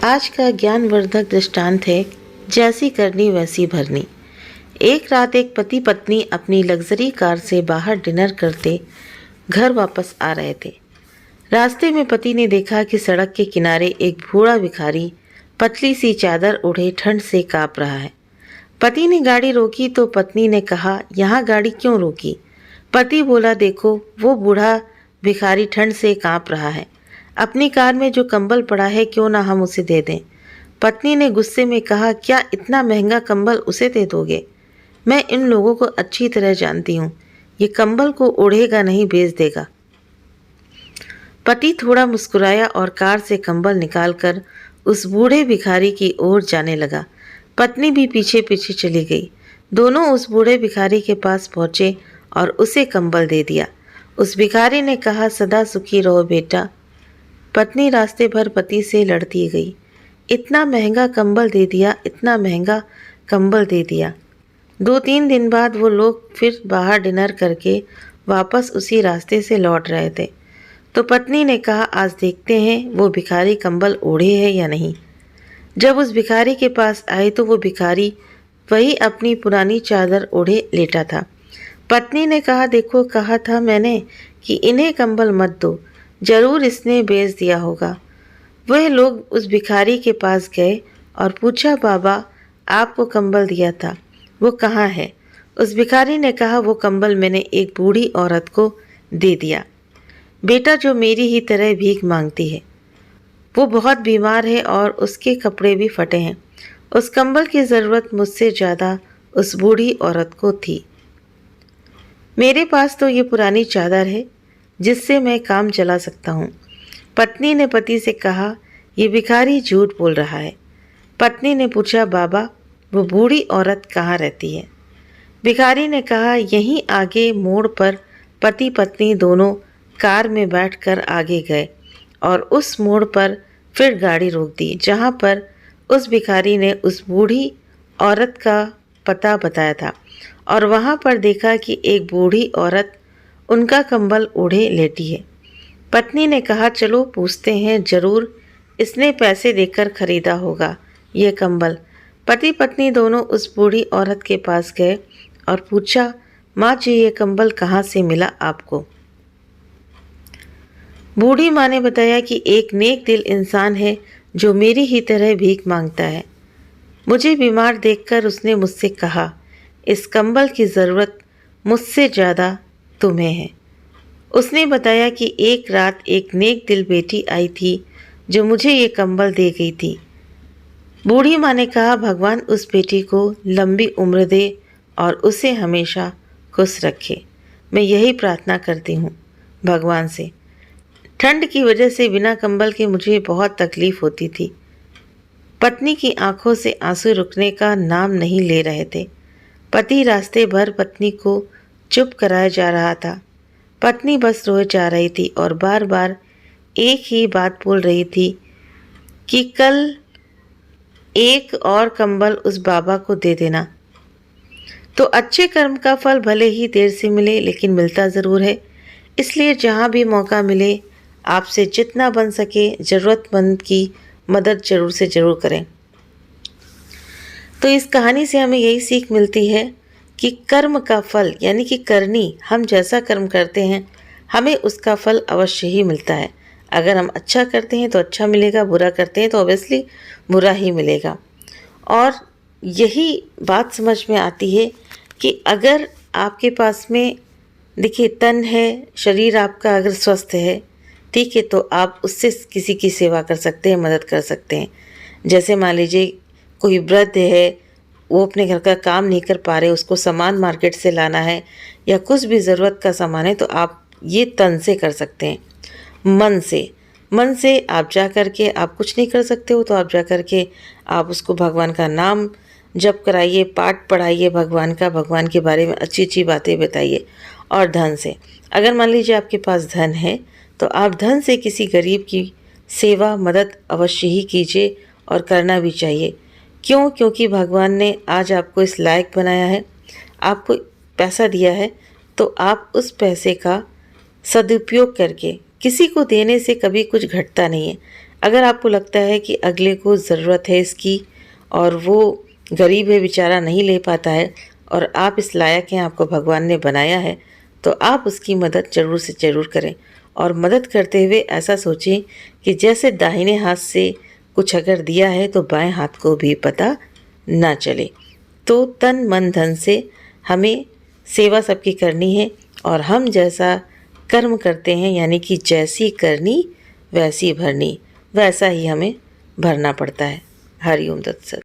आज का ज्ञानवर्धक दृष्टांत है, जैसी करनी वैसी भरनी। एक रात एक पति पत्नी अपनी लग्जरी कार से बाहर डिनर करते घर वापस आ रहे थे। रास्ते में पति ने देखा कि सड़क के किनारे एक बूढ़ा भिखारी पतली सी चादर ओढ़े ठंड से कांप रहा है। पति ने गाड़ी रोकी तो पत्नी ने कहा, यहाँ गाड़ी क्यों रोकी? पति बोला, देखो वो बूढ़ा भिखारी ठंड से कांप रहा है। अपनी कार में जो कंबल पड़ा है क्यों ना हम उसे दे दें। पत्नी ने गुस्से में कहा, क्या इतना महंगा कंबल उसे दे दोगे? मैं इन लोगों को अच्छी तरह जानती हूँ, ये कंबल को ओढ़ेगा नहीं बेच देगा। पति थोड़ा मुस्कुराया और कार से कंबल निकालकर उस बूढ़े भिखारी की ओर जाने लगा। पत्नी भी पीछे पीछे चली गई। दोनों उस बूढ़े भिखारी के पास पहुंचे और उसे कंबल दे दिया। उस भिखारी ने कहा, सदा सुखी रहो बेटा। पत्नी रास्ते भर पति से लड़ती गई। इतना महंगा कंबल दे दिया, इतना महंगा कंबल दे दिया। 2-3 दिन बाद वो लोग फिर बाहर डिनर करके वापस उसी रास्ते से लौट रहे थे। तो पत्नी ने कहा, आज देखते हैं वो भिखारी कंबल ओढ़े है या नहीं। जब उस भिखारी के पास आए तो वो भिखारी वही अपनी पुरानी चादर ओढ़े लेटा था। पत्नी ने कहा, देखो कहा था मैंने कि इन्हें कंबल मत दो, जरूर इसने बेच दिया होगा। वह लोग उस भिखारी के पास गए और पूछा, बाबा आपको कंबल दिया था, वो कहाँ है? उस भिखारी ने कहा, वो कंबल मैंने एक बूढ़ी औरत को दे दिया बेटा, जो मेरी ही तरह भीख मांगती है। वो बहुत बीमार है और उसके कपड़े भी फटे हैं। उस कंबल की ज़रूरत मुझसे ज़्यादा उस बूढ़ी औरत को थी। मेरे पास तो ये पुरानी चादर है जिससे मैं काम चला सकता हूँ। पत्नी ने पति से कहा, ये भिखारी झूठ बोल रहा है। पत्नी ने पूछा, बाबा वो बूढ़ी औरत कहाँ रहती है? भिखारी ने कहा, यहीं आगे मोड़ पर। पति पत्नी दोनों कार में बैठकर आगे गए और उस मोड़ पर फिर गाड़ी रोक दी, जहाँ पर उस भिखारी ने उस बूढ़ी औरत का पता बताया था। और वहाँ पर देखा कि एक बूढ़ी औरत उनका कंबल ओढ़े लेटी है। पत्नी ने कहा, चलो पूछते हैं, जरूर इसने पैसे देकर खरीदा होगा ये कंबल। पति पत्नी दोनों उस बूढ़ी औरत के पास गए और पूछा, माँ जी ये कंबल कहाँ से मिला आपको? बूढ़ी माँ ने बताया कि एक नेक दिल इंसान है जो मेरी ही तरह भीख मांगता है। मुझे बीमार देखकर उसने मुझसे कहा, इस कंबल की ज़रूरत मुझसे ज़्यादा तुम्हें है। उसने बताया कि एक रात एक नेक दिल बेटी आई थी जो मुझे ये कंबल दे गई थी। बूढ़ी माँ ने कहा, भगवान उस बेटी को लंबी उम्र दे और उसे हमेशा खुश रखे। मैं यही प्रार्थना करती हूँ भगवान से। ठंड की वजह से बिना कंबल के मुझे बहुत तकलीफ होती थी। पत्नी की आंखों से आंसू रुकने का नाम नहीं ले रहे थे। पति रास्ते भर पत्नी को चुप कराया जा रहा था। पत्नी बस रोए जा रही थी और बार बार एक ही बात बोल रही थी कि कल एक और कंबल उस बाबा को दे देना। तो अच्छे कर्म का फल भले ही देर से मिले लेकिन मिलता ज़रूर है। इसलिए जहाँ भी मौका मिले आपसे जितना बन सके ज़रूरतमंद की मदद ज़रूर से ज़रूर करें। तो इस कहानी से हमें यही सीख मिलती है कि कर्म का फल यानी कि करनी, हम जैसा कर्म करते हैं हमें उसका फल अवश्य ही मिलता है। अगर हम अच्छा करते हैं तो अच्छा मिलेगा, बुरा करते हैं तो ऑब्वियसली बुरा ही मिलेगा। और यही बात समझ में आती है कि अगर आपके पास में देखिए तन है, शरीर आपका अगर स्वस्थ है, ठीक है, तो आप उससे किसी की सेवा कर सकते हैं, मदद कर सकते हैं। जैसे मान लीजिए कोई वृद्ध है, वो अपने घर का काम नहीं कर पा रहे, उसको सामान मार्केट से लाना है या कुछ भी ज़रूरत का सामान है, तो आप ये तन से कर सकते हैं। मन से आप जा कर के, आप कुछ नहीं कर सकते हो तो आप जा कर के आप उसको भगवान का नाम जप कराइए, पाठ पढ़ाइए भगवान का, भगवान के बारे में अच्छी अच्छी बातें बताइए। और धन से, अगर मान लीजिए आपके पास धन है तो आप धन से किसी गरीब की सेवा मदद अवश्य ही कीजिए और करना भी चाहिए। क्यों? क्योंकि भगवान ने आज आपको इस लायक बनाया है, आपको पैसा दिया है, तो आप उस पैसे का सदुपयोग करके, किसी को देने से कभी कुछ घटता नहीं है। अगर आपको लगता है कि अगले को ज़रूरत है इसकी और वो गरीब है बेचारा, नहीं ले पाता है, और आप इस लायक हैं, आपको भगवान ने बनाया है, तो आप उसकी मदद ज़रूर से ज़रूर करें। और मदद करते हुए ऐसा सोचें कि जैसे दाहिने हाथ से कुछ अगर दिया है तो बाएं हाथ को भी पता ना चले। तो तन मन धन से हमें सेवा सबकी करनी है, और हम जैसा कर्म करते हैं, यानी कि जैसी करनी वैसी भरनी, वैसा ही हमें भरना पड़ता है। हरि ओम तत्सत।